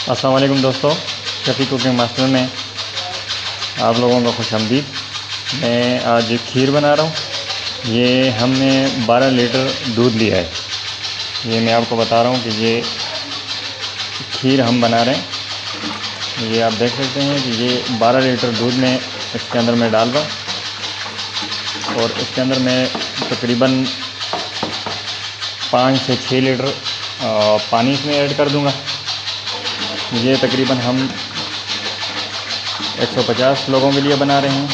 अस्सलाम वालेकुम दोस्तों, शफ़ी कुकिंग मास्टर में आप लोगों का खुशामदीद। मैं आज खीर बना रहा हूँ। ये हमने 12 लीटर दूध लिया है। ये मैं आपको बता रहा हूँ कि ये खीर हम बना रहे हैं। ये आप देख सकते हैं कि ये 12 लीटर दूध में इसके अंदर मैं डाल रहा हूँ और इसके अंदर मैं तकरीबन 5 से 6 लीटर पानी इसमें ऐड कर दूँगा। ये तकरीबन हम 150 लोगों के लिए बना रहे हैं।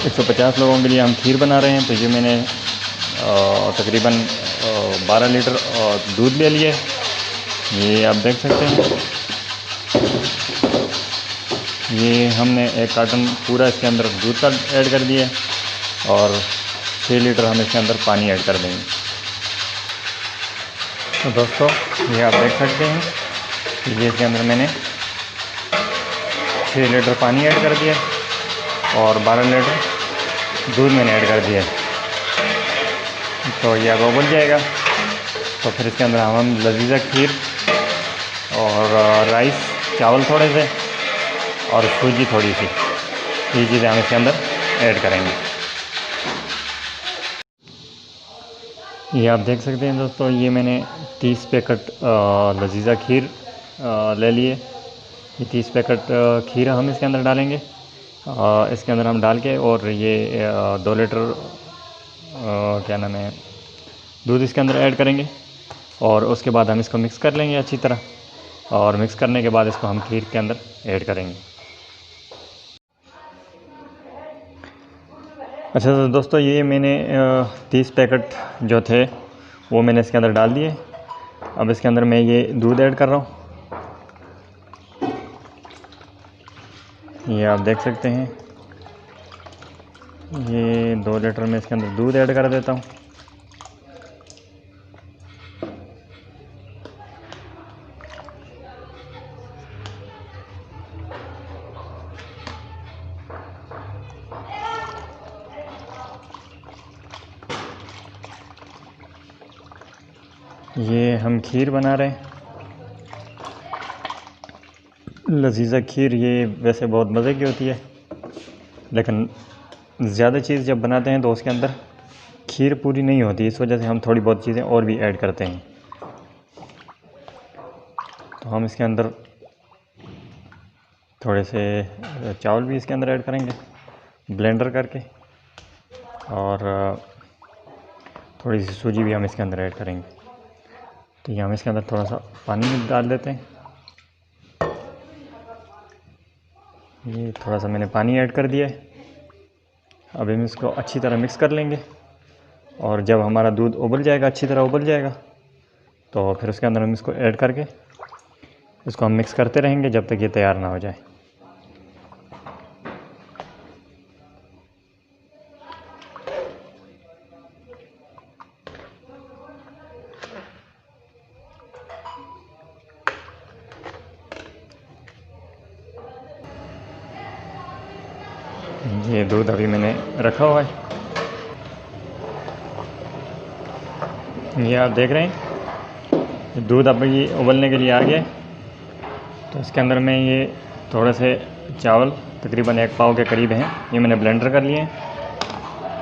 150 लोगों के लिए हम खीर बना रहे हैं। तो ये मैंने तकरीबन 12 लीटर दूध ले लिया है। ये आप देख सकते हैं। ये हमने एक कार्टन पूरा इसके अंदर दूध का ऐड कर दिया है और 6 लीटर हम इसके अंदर पानी ऐड कर देंगे। तो दोस्तों, ये आप देख सकते हैं कि ये इसके अंदर मैंने 6 लीटर पानी ऐड कर दिया और 12 लीटर दूध मैंने ऐड कर दिया। तो ये अब उबल जाएगा तो फिर इसके अंदर हम लजीजा खीर और राइस चावल थोड़े से और सूजी थोड़ी सी, ये चीज़ें हम इसके अंदर ऐड करेंगे। ये आप देख सकते हैं दोस्तों, ये मैंने 30 पैकेट लजीजा खीर ले लिए। ये 30 पैकेट खीर हम इसके अंदर डालेंगे। इसके अंदर हम डाल के और ये 2 लीटर क्या नाम है दूध इसके अंदर ऐड करेंगे और उसके बाद हम इसको मिक्स कर लेंगे अच्छी तरह। और मिक्स करने के बाद इसको हम खीर के अंदर ऐड करेंगे। अच्छा तो दोस्तों, ये मैंने 30 पैकेट जो थे वो मैंने इसके अंदर डाल दिए। अब इसके अंदर मैं ये दूध ऐड कर रहा हूँ। ये आप देख सकते हैं, ये 2 लीटर में इसके अंदर दूध ऐड कर देता हूँ। ये हम खीर बना रहे हैं, लजीजा खीर। ये वैसे बहुत मज़े की होती है, लेकिन ज़्यादा चीज़ जब बनाते हैं तो उसके अंदर खीर पूरी नहीं होती। इस वजह से हम थोड़ी बहुत चीज़ें और भी ऐड करते हैं। तो हम इसके अंदर थोड़े से चावल भी इसके अंदर ऐड करेंगे ब्लेंडर करके, और थोड़ी सी सूजी भी हम इसके अंदर ऐड करेंगे। तो ये हम इसके अंदर थोड़ा सा पानी भी डाल देते हैं। ये थोड़ा सा मैंने पानी ऐड कर दिया है। अब हम इसको अच्छी तरह मिक्स कर लेंगे और जब हमारा दूध उबल जाएगा, अच्छी तरह उबल जाएगा, तो फिर उसके अंदर हम इसको ऐड करके इसको हम मिक्स करते रहेंगे जब तक ये तैयार ना हो जाए। ये दूध अभी मैंने रखा हुआ है। ये आप देख रहे हैं, दूध अब ये उबलने के लिए आ गया। तो इसके अंदर मैं ये थोड़े से चावल तकरीबन 1 पाव के करीब हैं, ये मैंने ब्लेंडर कर लिए हैं।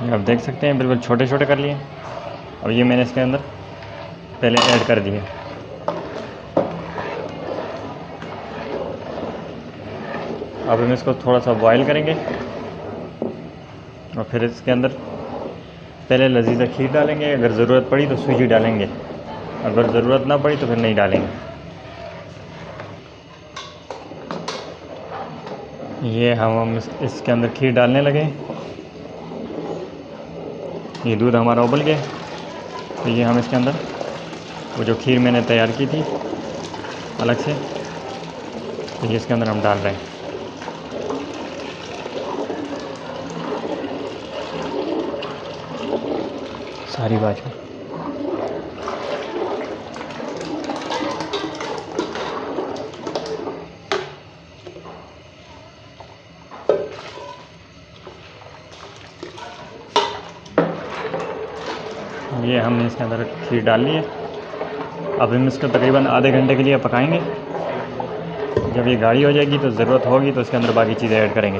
ये आप देख सकते हैं, बिल्कुल छोटे छोटे कर लिए हैं। अब ये मैंने इसके अंदर पहले ऐड कर दिए। अब हम इसको थोड़ा सा बॉयल करेंगे और फिर इसके अंदर पहले लजीजा खीर डालेंगे। अगर ज़रूरत पड़ी तो सूजी डालेंगे, अगर ज़रूरत ना पड़ी तो फिर नहीं डालेंगे। ये हम इसके अंदर खीर डालने लगे। ये दूध हमारा उबल गया। तो ये हम इसके अंदर वो जो खीर मैंने तैयार की थी अलग से, तो ये इसके अंदर हम डाल रहे हैं। सारी बात है। ये हमने इसके अंदर खीर डाल ली है। अब हम इसको तकरीबन आधे घंटे के लिए पकाएंगे। जब ये गाढ़ी हो जाएगी तो ज़रूरत होगी तो इसके अंदर बाकी चीज़ें ऐड करेंगे।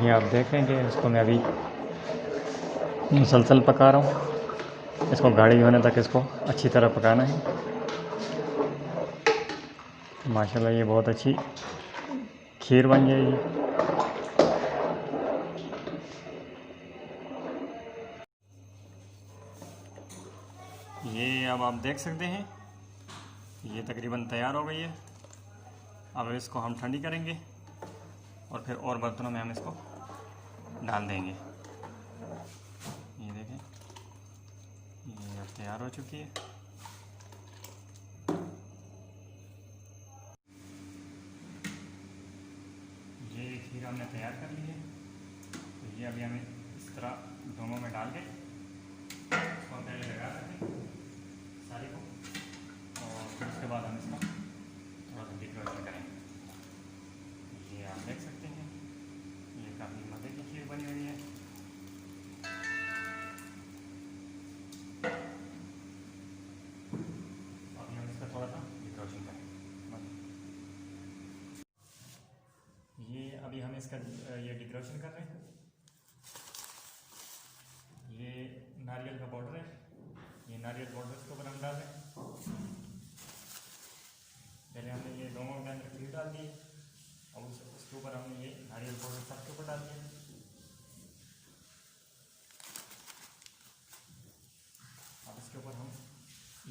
ये आप देख रहे हैं कि इसको मैं अभी मुसलसल पका रहा हूँ। इसको गाढ़ी होने तक इसको अच्छी तरह पकाना है। माशाल्लाह ये बहुत अच्छी खीर बन जाएगी। ये अब आप देख सकते हैं ये तकरीबन तैयार हो गई है। अब इसको हम ठंडी करेंगे और फिर और बर्तनों में हम इसको डाल देंगे। ये देखें ये अब तैयार हो चुकी है। ये खीर हमने तैयार कर ली है। तो ये अभी हमें इस तरह दोनों में डाल के इसको पहले लगा देंगे सारी को, और फिर उसके बाद हम इसका थोड़ा सा डेकोरेशन करेंगे। ये आप देख सकते हैं ये काफ़ी मज़े की खीर बनी हुई है। अभी हम इसका थोड़ा सा डेकोरेशन करेंगे। ये अभी हम इसका ये डेकोरेशन कर रहे हैं। ये नारियल का पाउडर है, ये नारियल पाउडर इसके ऊपर हम डाल रहे हैं। पहले हमने ये दोनों के अंदर खीर डाल दी और उसके ऊपर हमने ये नारियल पाउडर सबके ऊपर डाल दिया। अब इसके ऊपर हम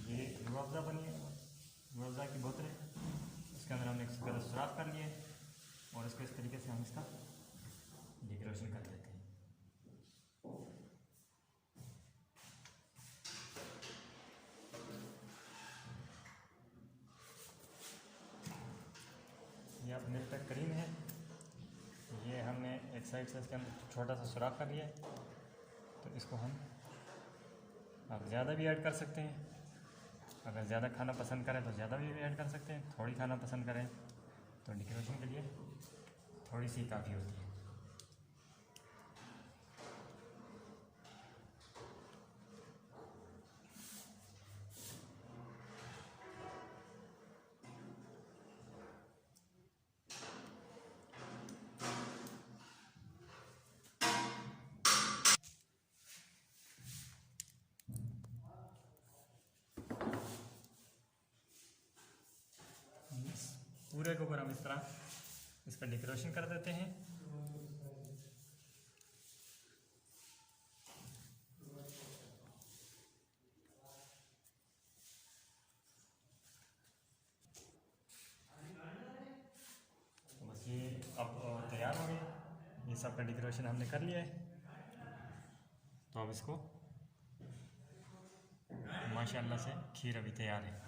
ये रूह अफ़ज़ा की बोतल है, उसके अंदर हमने इसके अंदर सुराख कर लिए और इसको इस तरीके से हम इसका डेकोरेशन कर देते हैं। ये अब मिल्क पैक क्रीम है, ये हमने एक साइड से इसके अंदर छोटा सा सुराख कर लिया है। तो इसको हम आप ज़्यादा भी ऐड कर सकते हैं। अगर ज़्यादा खाना पसंद करें तो ज़्यादा भी ऐड कर सकते हैं, थोड़ी खाना पसंद करें तो डेकोरेशन के लिए थोड़ी सी काफ़ी होती है। पूरे के ऊपर हम इस तरह इसका डेकोरेशन कर देते हैं। तो बस ये अब तैयार हो गया। ये सब का डेकोरेशन हमने कर लिया है। तो अब इसको माशाल्लाह से खीर अभी तैयार है।